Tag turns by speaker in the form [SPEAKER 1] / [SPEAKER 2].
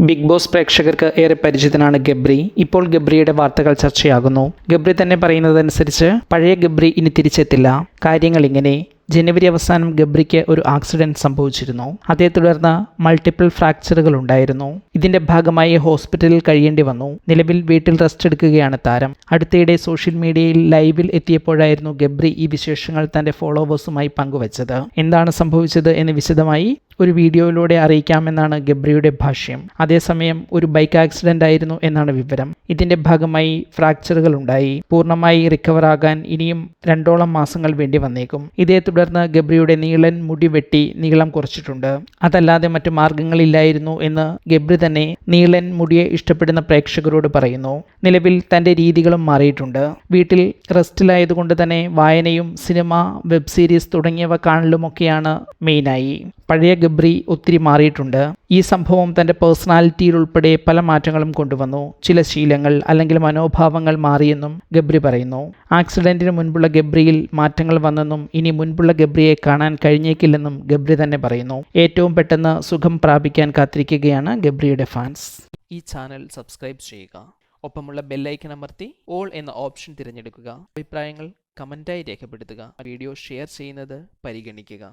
[SPEAKER 1] Big boss പ്രേക്ഷകർക്ക് ഏറെ പരിചിതനാണ് ഗബ്രി. ഇപ്പോൾ ഗബ്രിയുടെ വാർത്തകൾ ചർച്ചയാകുന്നു. ഗബ്രി തന്നെ പറയുന്നതനുസരിച്ച് പഴയ ഗബ്രി ഇനി തിരിച്ചെത്തില്ല. കാര്യങ്ങൾ ഇങ്ങനെ: ജനുവരി അവസാനം ഗബ്രിക്ക് ഒരു ആക്സിഡന്റ് സംഭവിച്ചിരുന്നു. അതേ തുടർന്ന് മൾട്ടിപ്പിൾ ഫ്രാക്ചറുകൾ ഉണ്ടായിരുന്നു. ഇതിന്റെ ഭാഗമായി ഹോസ്പിറ്റലിൽ കഴിയേണ്ടി വന്നു. നിലവിൽ വീട്ടിൽ റെസ്റ്റ് എടുക്കുകയാണ് താരം. അടുത്തിടെ സോഷ്യൽ മീഡിയയിൽ ലൈവിൽ എത്തിയപ്പോഴായിരുന്നു ഗബ്രി ഈ വിശേഷങ്ങൾ തന്റെ ഫോളോവേഴ്സുമായി പങ്കുവച്ചത്. എന്താണ് സംഭവിച്ചത് എന്ന് വിശദമായി ഒരു വീഡിയോയിലൂടെ അറിയിക്കാമെന്നാണ് ഗബ്രിയുടെ ഭാഷ്യം. അതേസമയം ഒരു ബൈക്ക് ആക്സിഡന്റ് ആയിരുന്നു എന്നാണ് വിവരം. ഇതിന്റെ ഭാഗമായി ഫ്രാക്ചറുകൾ ഉണ്ടായി. പൂർണ്ണമായി റിക്കവർ ആകാൻ ഇനിയും 2 മാസങ്ങൾ വേണ്ടി വന്നേക്കും. ഇതേ തുടർന്ന് ഗബ്രിയുടെ നീളൻ മുടി വെട്ടി നീളം കുറച്ചിട്ടുണ്ട്. അതല്ലാതെ മറ്റു മാർഗങ്ങളില്ലായിരുന്നു എന്ന് ഗബ്രി തന്നെ നീളൻ മുടിയെ ഇഷ്ടപ്പെടുന്ന പ്രേക്ഷകരോട് പറയുന്നു. നിലവിൽ തന്റെ രീതികളും മാറിയിട്ടുണ്ട്. വീട്ടിൽ റെസ്റ്റിലായതുകൊണ്ട് തന്നെ വായനയും സിനിമ, വെബ് സീരീസ് തുടങ്ങിയവ കാണലുമൊക്കെയാണ് മെയിനായി. പഴയ ഗബ്രി ഒത്തിരി മാറിയിട്ടുണ്ട്. ഈ സംഭവം തൻ്റെ പേഴ്സണാലിറ്റിയിൽ ഉൾപ്പെടെ പല മാറ്റങ്ങളും കൊണ്ടുവന്നു. ചില ശീലങ്ങൾ അല്ലെങ്കിൽ മനോഭാവങ്ങൾ മാറിയെന്നും ഗബ്രി പറയുന്നു. ആക്സിഡന്റിന് മുൻപുള്ള ഗബ്രിയിൽ മാറ്റങ്ങൾ വന്നെന്നും ഇനി മുൻപുള്ള ഗബ്രിയെ കാണാൻ കഴിഞ്ഞേക്കില്ലെന്നും ഗബ്രി തന്നെ പറയുന്നു. ഏറ്റവും പെട്ടെന്ന് സുഖം പ്രാപിക്കാൻ കാത്തിരിക്കുകയാണ് ഗബ്രിയുടെ ഫാൻസ്.
[SPEAKER 2] ഈ ചാനൽ സബ്സ്ക്രൈബ് ചെയ്യുക. ഒപ്പമുള്ള ബെല്ലൈക്കൺ അമർത്തി ഓൾ എന്ന ഓപ്ഷൻ തിരഞ്ഞെടുക്കുക. അഭിപ്രായങ്ങൾ കമന്റായി രേഖപ്പെടുത്തുക. വീഡിയോ ഷെയർ ചെയ്യുന്നത് പരിഗണിക്കുക.